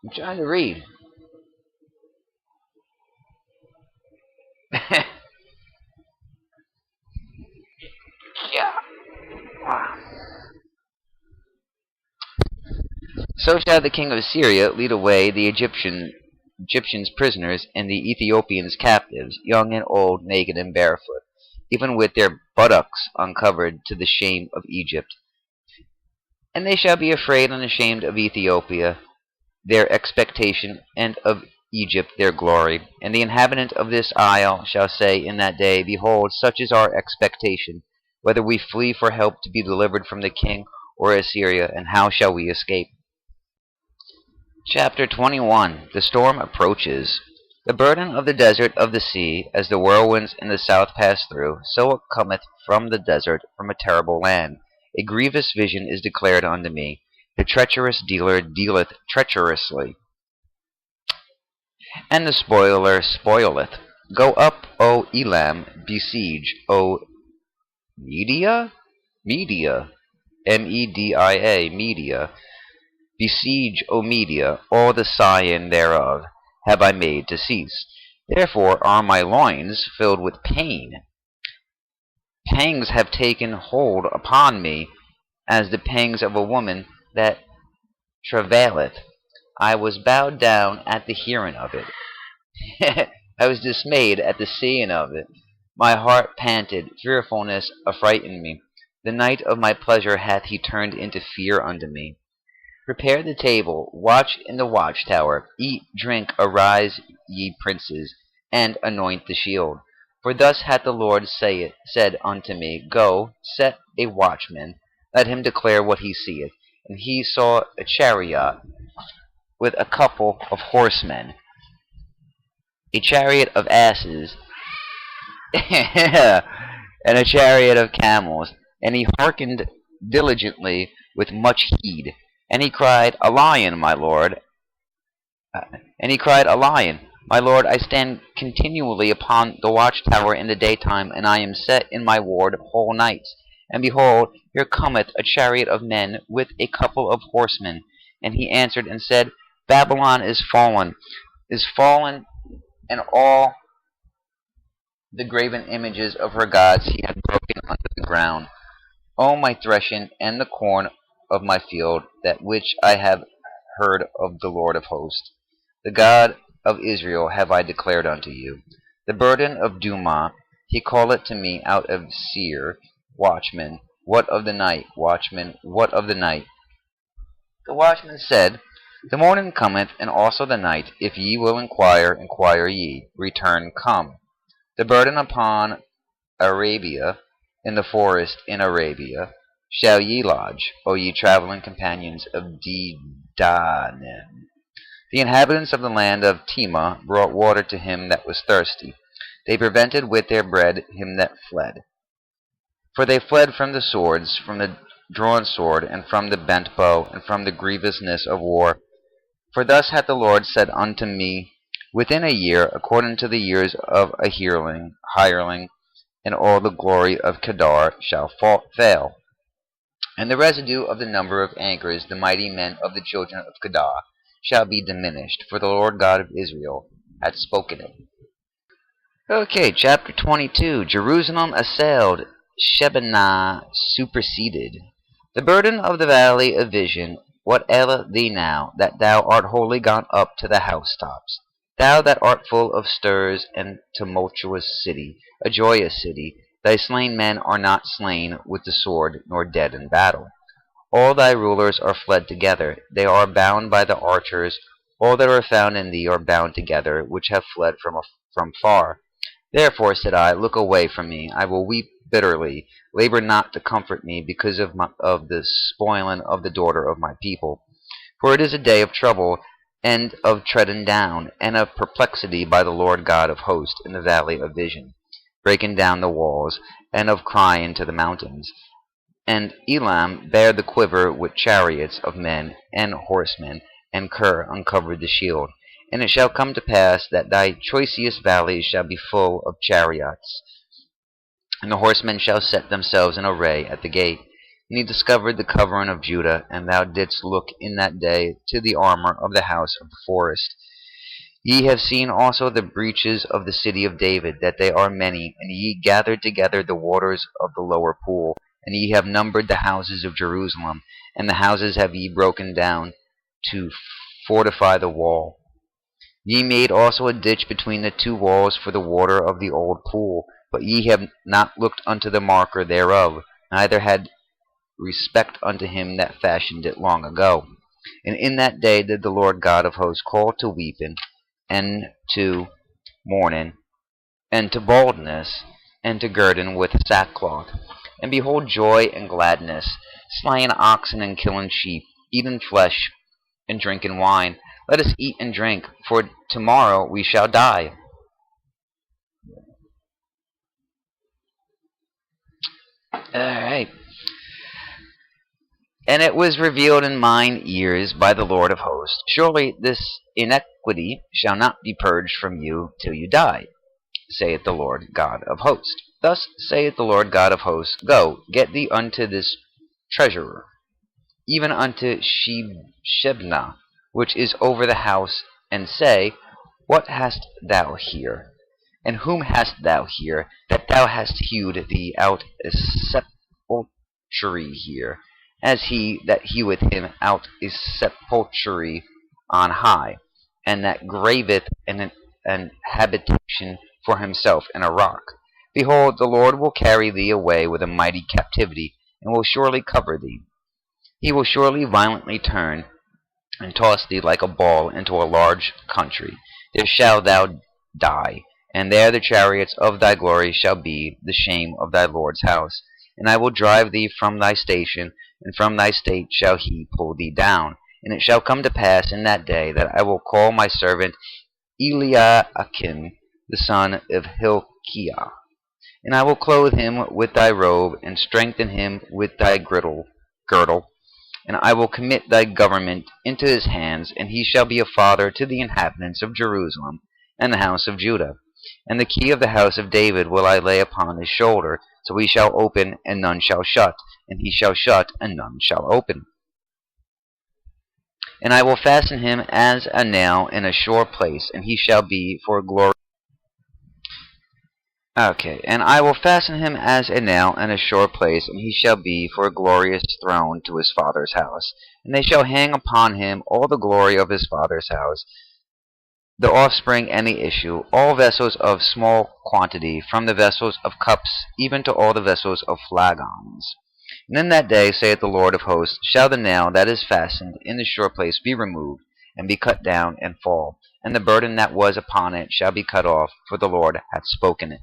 I'm trying to read. Yeah. So shall the king of Syria lead away the Egyptians prisoners and the Ethiopians captives, young and old, naked and barefoot, even with their buttocks uncovered, to the shame of Egypt. And they shall be afraid and ashamed of Ethiopia, their expectation, and of Egypt their glory. And the inhabitant of this isle shall say in that day, Behold, such is our expectation, whether we flee for help to be delivered from the king or Assyria, and how shall we escape? Chapter 21. The storm approaches. The burden of the desert of the sea, as the whirlwinds in the south pass through, so it cometh from the desert, from a terrible land. A grievous vision is declared unto me. The treacherous dealer dealeth treacherously, and the spoiler spoileth. Go up, O Elam, besiege, O Media? Media. Media. Media. Besiege, O Media, all the scion thereof have I made to cease. Therefore are my loins filled with pain. Pangs have taken hold upon me, as the pangs of a woman that travaileth. I was bowed down at the hearing of it. I was dismayed at the seeing of it. My heart panted, fearfulness affrighted me. The night of my pleasure hath he turned into fear unto me. Prepare the table, watch in the watchtower, eat, drink, arise, ye princes, and anoint the shield. For thus hath the Lord said unto me, Go, set a watchman, let him declare what he seeth. And he saw a chariot with a couple of horsemen, a chariot of asses, and a chariot of camels. And he hearkened diligently with much heed. And he cried, A lion, my lord. My lord, I stand continually upon the watchtower in the daytime, and I am set in my ward whole nights. And behold, here cometh a chariot of men with a couple of horsemen. And he answered and said, Babylon is fallen, and all the graven images of her gods he hath broken under the ground. O my threshing and the corn of my field, that which I have heard of the Lord of hosts, the God of Israel, have I declared unto you. The burden of Dumah, he calleth to me out of Seir, Watchman, what of the night? Watchman, what of the night? The watchman said, The morning cometh, and also the night. If ye will inquire, inquire ye. Return, come. The burden upon Arabia, in the forest in Arabia, shall ye lodge, O ye travelling companions of Dedanim. The inhabitants of the land of Tema brought water to him that was thirsty. They prevented with their bread him that fled. For they fled from the swords, from the drawn sword, and from the bent bow, and from the grievousness of war. For thus hath the Lord said unto me, Within a year, according to the years of a hireling, and all the glory of Kedar shall fail. And the residue of the number of anchors, the mighty men of the children of Kedar, shall be diminished, for the Lord God of Israel hath spoken it. Okay, chapter 22. Jerusalem assailed, Shebaniah superseded. The burden of the valley of vision, what aileth thee now, that thou art wholly gone up to the housetops? Thou that art full of stirs and tumultuous city, a joyous city, thy slain men are not slain with the sword, nor dead in battle. All thy rulers are fled together, they are bound by the archers. All that are found in thee are bound together, which have fled from far. Therefore said I, Look away from me, I will weep bitterly. Labor not to comfort me, because of the spoiling of the daughter of my people. For it is a day of trouble, and of treading down, and of perplexity by the Lord God of hosts in the valley of vision, breaking down the walls, and of crying to the mountains. And Elam bare the quiver with chariots of men and horsemen, and Ker uncovered the shield. And it shall come to pass that thy choicest valleys shall be full of chariots, and the horsemen shall set themselves in array at the gate. And he discovered the covering of Judah, and thou didst look in that day to the armor of the house of the forest. Ye have seen also the breaches of the city of David, that they are many, and ye gathered together the waters of the lower pool, and ye have numbered the houses of Jerusalem, and the houses have ye broken down to fortify the wall. Ye made also a ditch between the two walls for the water of the old pool, but ye have not looked unto the marker thereof, neither had respect unto him that fashioned it long ago. And in that day did the Lord God of hosts call to weeping, and to mourning, and to baldness, and to girding with sackcloth. And behold joy and gladness, slaying oxen and killing sheep, eating flesh and drinking wine. Let us eat and drink, for tomorrow we shall die. Alright. And it was revealed in mine ears by the Lord of hosts, surely this iniquity shall not be purged from you till you die, saith the Lord God of hosts. Thus saith the Lord God of hosts, Go, get thee unto this treasurer, even unto Shebna, which is over the house, and say, What hast thou here? And whom hast thou here, that thou hast hewed thee out a sepulchre here, as he that heweth him out a sepulchre on high, and that graveth an habitation for himself in a rock? Behold, the Lord will carry thee away with a mighty captivity, and will surely cover thee. He will surely violently turn, and toss thee like a ball into a large country. There shalt thou die, and there the chariots of thy glory shall be the shame of thy Lord's house. And I will drive thee from thy station, and from thy state shall he pull thee down. And it shall come to pass in that day that I will call my servant Eliakim, the son of Hilkiah, and I will clothe him with thy robe, and strengthen him with thy girdle, and I will commit thy government into his hands, and he shall be a father to the inhabitants of Jerusalem and the house of Judah. And the key of the house of David will I lay upon his shoulder, so he shall open, and none shall shut, and he shall shut, and none shall open. And I will fasten him as a nail in a sure place, and he shall be for glory. And I will fasten him as a nail in a sure place, and he shall be for a glorious throne to his father's house. And they shall hang upon him all the glory of his father's house, the offspring and the issue, all vessels of small quantity, from the vessels of cups even to all the vessels of flagons. And in that day, saith the Lord of hosts, shall the nail that is fastened in the sure place be removed, and be cut down and fall, and the burden that was upon it shall be cut off, for the Lord hath spoken it.